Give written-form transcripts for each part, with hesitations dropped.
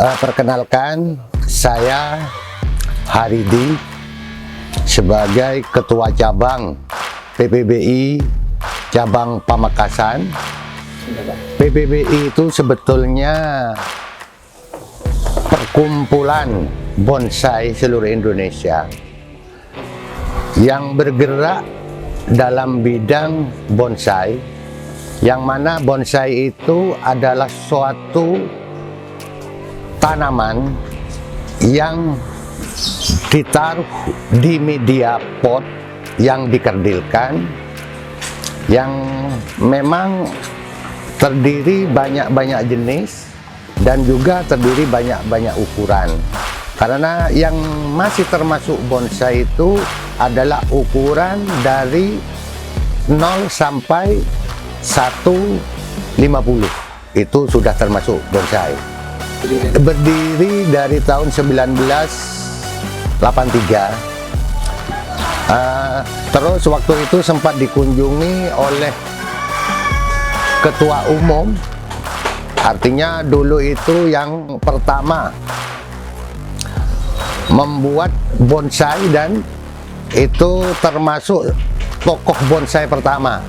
Perkenalkan, saya Haridi sebagai Ketua Cabang PBBI Cabang Pamekasan. PBBI itu sebetulnya perkumpulan bonsai seluruh Indonesia yang bergerak dalam bidang bonsai, yang mana bonsai itu adalah suatu tanaman yang ditaruh di media pot yang dikerdilkan, yang memang terdiri banyak-banyak jenis dan juga terdiri banyak-banyak ukuran. Karena yang masih termasuk bonsai itu adalah ukuran dari 0 sampai 150. Itu sudah termasuk bonsai. Berdiri dari tahun 1983. Terus waktu itu sempat dikunjungi oleh Ketua Umum. Artinya dulu itu yang pertama membuat bonsai dan itu termasuk tokoh bonsai pertama.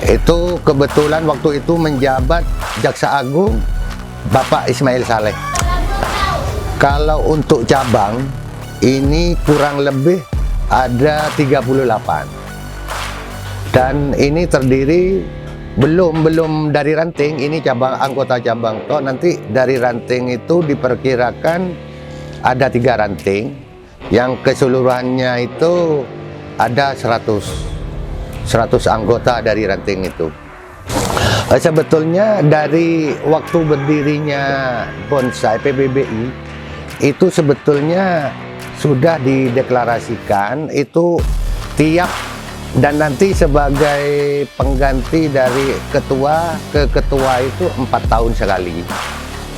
Itu kebetulan waktu itu menjabat Jaksa Agung Bapak Ismail Saleh. Kalau untuk cabang ini kurang lebih ada 38. Dan ini terdiri belum dari ranting, ini cabang, anggota cabang. Toh nanti dari ranting itu diperkirakan ada 3 ranting yang keseluruhannya itu ada 100 anggota dari ranting itu. Sebetulnya dari waktu berdirinya bonsai PBBI itu sebetulnya sudah dideklarasikan itu tiap, dan nanti sebagai pengganti dari ketua ke ketua itu 4 tahun sekali.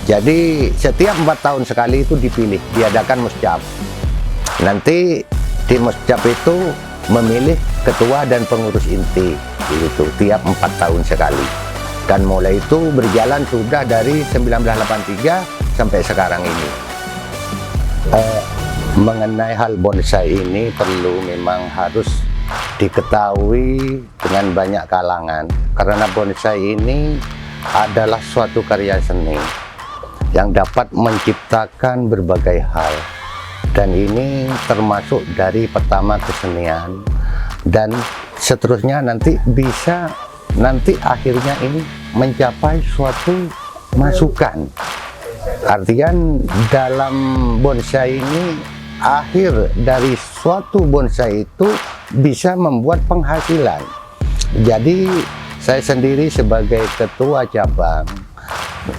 Jadi setiap 4 tahun sekali itu dipilih, diadakan muscap. Nanti di muscap itu memilih ketua dan pengurus inti, itu tiap 4 tahun sekali. Dan mulai itu berjalan sudah dari 1983 sampai sekarang ini. Mengenai hal bonsai ini perlu memang harus diketahui dengan banyak kalangan, karena bonsai ini adalah suatu karya seni yang dapat menciptakan berbagai hal, dan ini termasuk dari pertama kesenian dan seterusnya nanti bisa akhirnya ini mencapai suatu masukan. Artinya dalam bonsai ini akhir dari suatu bonsai itu bisa membuat penghasilan. Jadi saya sendiri sebagai ketua cabang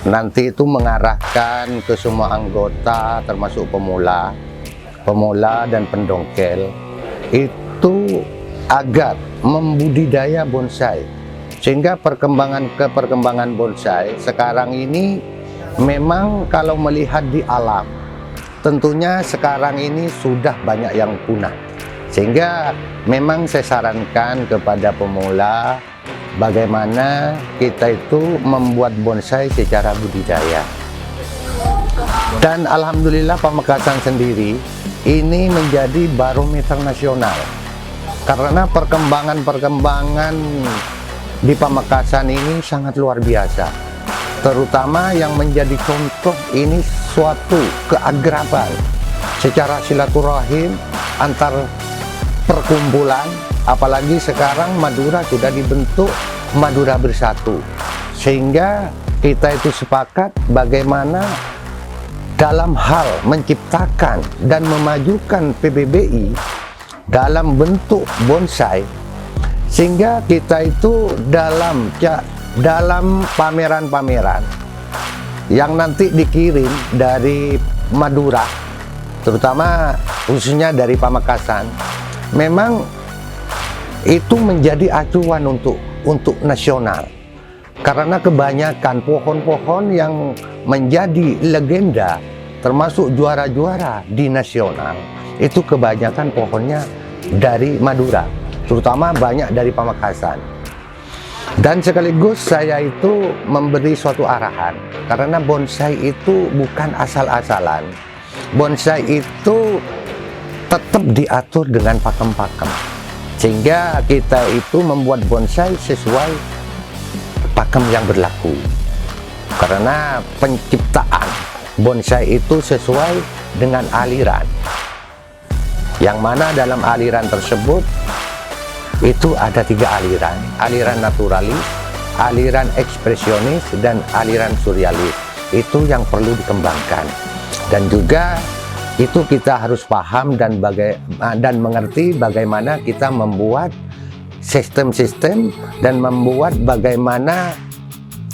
nanti itu mengarahkan ke semua anggota termasuk pemula dan pendongkel itu agar membudidaya bonsai, sehingga perkembangan bonsai sekarang ini memang kalau melihat di alam tentunya sekarang ini sudah banyak yang punah, sehingga memang saya sarankan kepada pemula bagaimana kita itu membuat bonsai secara budidaya. Dan alhamdulillah Pamekasan sendiri ini menjadi barometer nasional, karena perkembangan di Pamekasan ini sangat luar biasa. Terutama yang menjadi contoh ini suatu keagraban secara silaturahim antar perkumpulan. Apalagi sekarang Madura sudah dibentuk Madura Bersatu, sehingga kita itu sepakat bagaimana dalam hal menciptakan dan memajukan PBBI dalam bentuk bonsai, sehingga kita itu dalam pameran-pameran yang nanti dikirim dari Madura, terutama khususnya dari Pamekasan, memang itu menjadi acuan untuk nasional, karena kebanyakan pohon-pohon yang menjadi legenda termasuk juara-juara di nasional itu kebanyakan pohonnya dari Madura, terutama banyak dari Pamekasan. Dan sekaligus saya itu memberi suatu arahan, karena bonsai itu bukan asal-asalan. Bonsai itu tetap diatur dengan pakem-pakem, sehingga kita itu membuat bonsai sesuai pakem yang berlaku. Karena penciptaan bonsai itu sesuai dengan aliran, yang mana dalam aliran tersebut itu ada 3 aliran: aliran naturalis, aliran ekspresionis, dan aliran surrealis. Itu yang perlu dikembangkan, dan juga itu kita harus paham dan mengerti bagaimana kita membuat sistem-sistem dan membuat bagaimana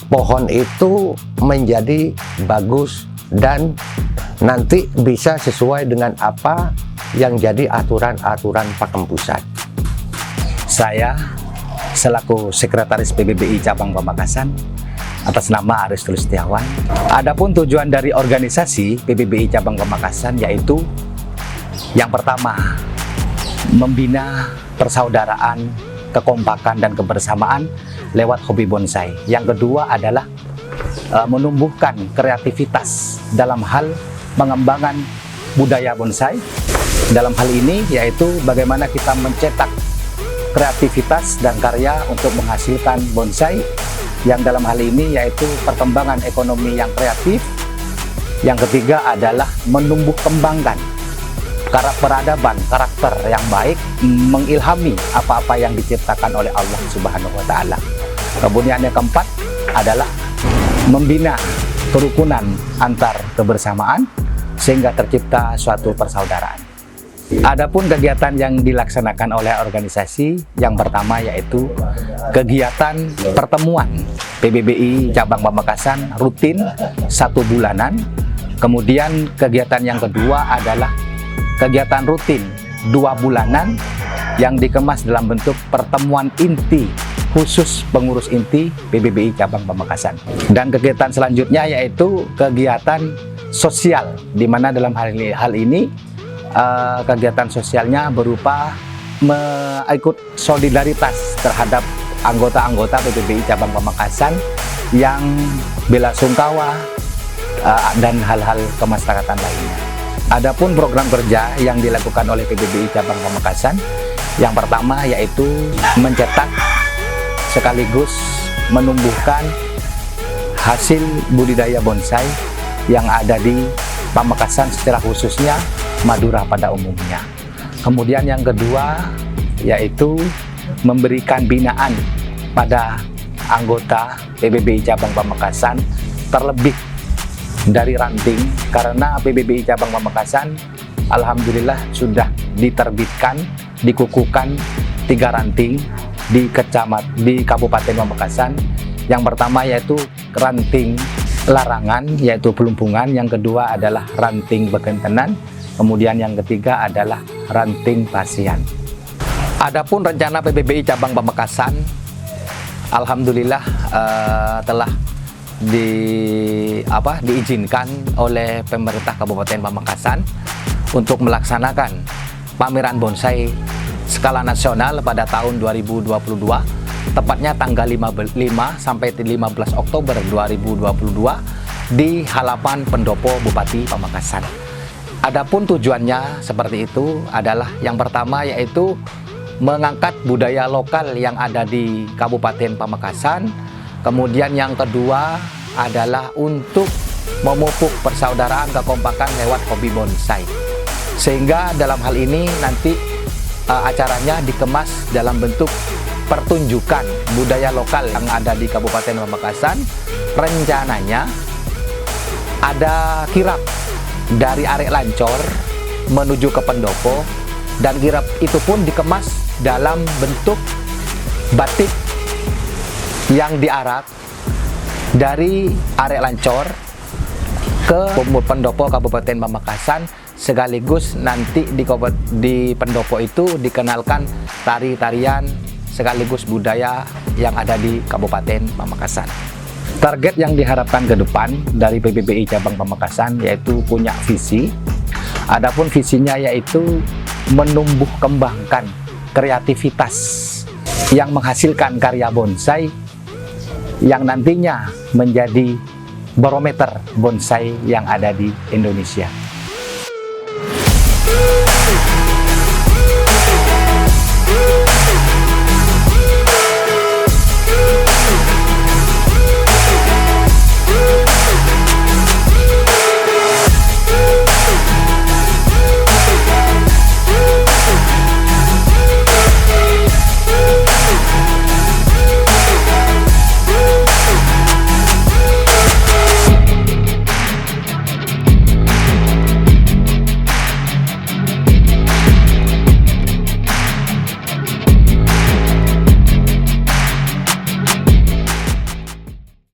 pohon itu menjadi bagus dan nanti bisa sesuai dengan apa yang jadi aturan-aturan pakem pusat. Saya selaku Sekretaris PBBI Cabang Pamekasan atas nama Aristulus Setiawan. Adapun tujuan dari organisasi PBBI Cabang Pamekasan yaitu yang pertama, membina persaudaraan, kekompakan dan kebersamaan lewat hobi bonsai. Yang kedua adalah menumbuhkan kreativitas dalam hal pengembangan budaya bonsai. Dalam hal ini yaitu bagaimana kita mencetak kreativitas dan karya untuk menghasilkan bonsai, yang dalam hal ini yaitu perkembangan ekonomi yang kreatif. Yang ketiga adalah menumbuh kembangkan peradaban, karakter yang baik, mengilhami apa-apa yang diciptakan oleh Allah Subhanahu wa Ta'ala. Kemudian yang keempat adalah membina kerukunan antar kebersamaan sehingga tercipta suatu persaudaraan. Adapun kegiatan yang dilaksanakan oleh organisasi, yang pertama yaitu kegiatan pertemuan PBBI Cabang Pamekasan rutin 1 bulanan. Kemudian kegiatan yang kedua adalah kegiatan rutin 2 bulanan yang dikemas dalam bentuk pertemuan inti khusus pengurus inti PBBI Cabang Pamekasan. Dan kegiatan selanjutnya yaitu kegiatan sosial, di mana dalam hal ini kegiatan sosialnya berupa ikut solidaritas terhadap anggota-anggota PBBI Cabang Pamekasan yang bela sungkawa dan hal-hal kemasyarakatan lainnya. Adapun program kerja yang dilakukan oleh PBBI Cabang Pamekasan, yang pertama yaitu mencetak sekaligus menumbuhkan hasil budidaya bonsai yang ada di Pamekasan, secara khususnya Madura pada umumnya. Kemudian yang kedua yaitu memberikan binaan pada anggota PBBI Cabang Pamekasan terlebih dari ranting, karena PBBI Cabang Pamekasan alhamdulillah sudah diterbitkan, dikukuhkan 3 ranting di Kabupaten Pamekasan. Yang pertama yaitu ranting larangan, yaitu pelumpungan. Yang kedua adalah ranting bekentenan. Kemudian yang ketiga adalah ranting pasian. Adapun rencana PBBI Cabang Pamekasan, alhamdulillah telah diizinkan oleh pemerintah Kabupaten Pamekasan untuk melaksanakan pameran bonsai skala nasional pada tahun 2022, tepatnya tanggal 5 sampai 15 Oktober 2022 di halaman pendopo Bupati Pamekasan. Adapun tujuannya seperti itu adalah yang pertama yaitu mengangkat budaya lokal yang ada di Kabupaten Pamekasan. Kemudian yang kedua adalah untuk memupuk persaudaraan, kekompakan lewat hobi bonsai. Sehingga dalam hal ini nanti acaranya dikemas dalam bentuk pertunjukan budaya lokal yang ada di Kabupaten Pamekasan. Rencananya ada kirap dari Arek Lancor menuju ke pendopo, dan kirap itu pun dikemas dalam bentuk batik yang diarak dari Arek Lancor ke pendopo Kabupaten Pamekasan, sekaligus nanti di pendopo itu dikenalkan tari-tarian sekaligus budaya yang ada di Kabupaten Pamekasan. Target yang diharapkan ke depan dari PBBI Cabang Pamekasan yaitu punya visi. Adapun visinya yaitu menumbuh kembangkan kreativitas yang menghasilkan karya bonsai yang nantinya menjadi barometer bonsai yang ada di Indonesia.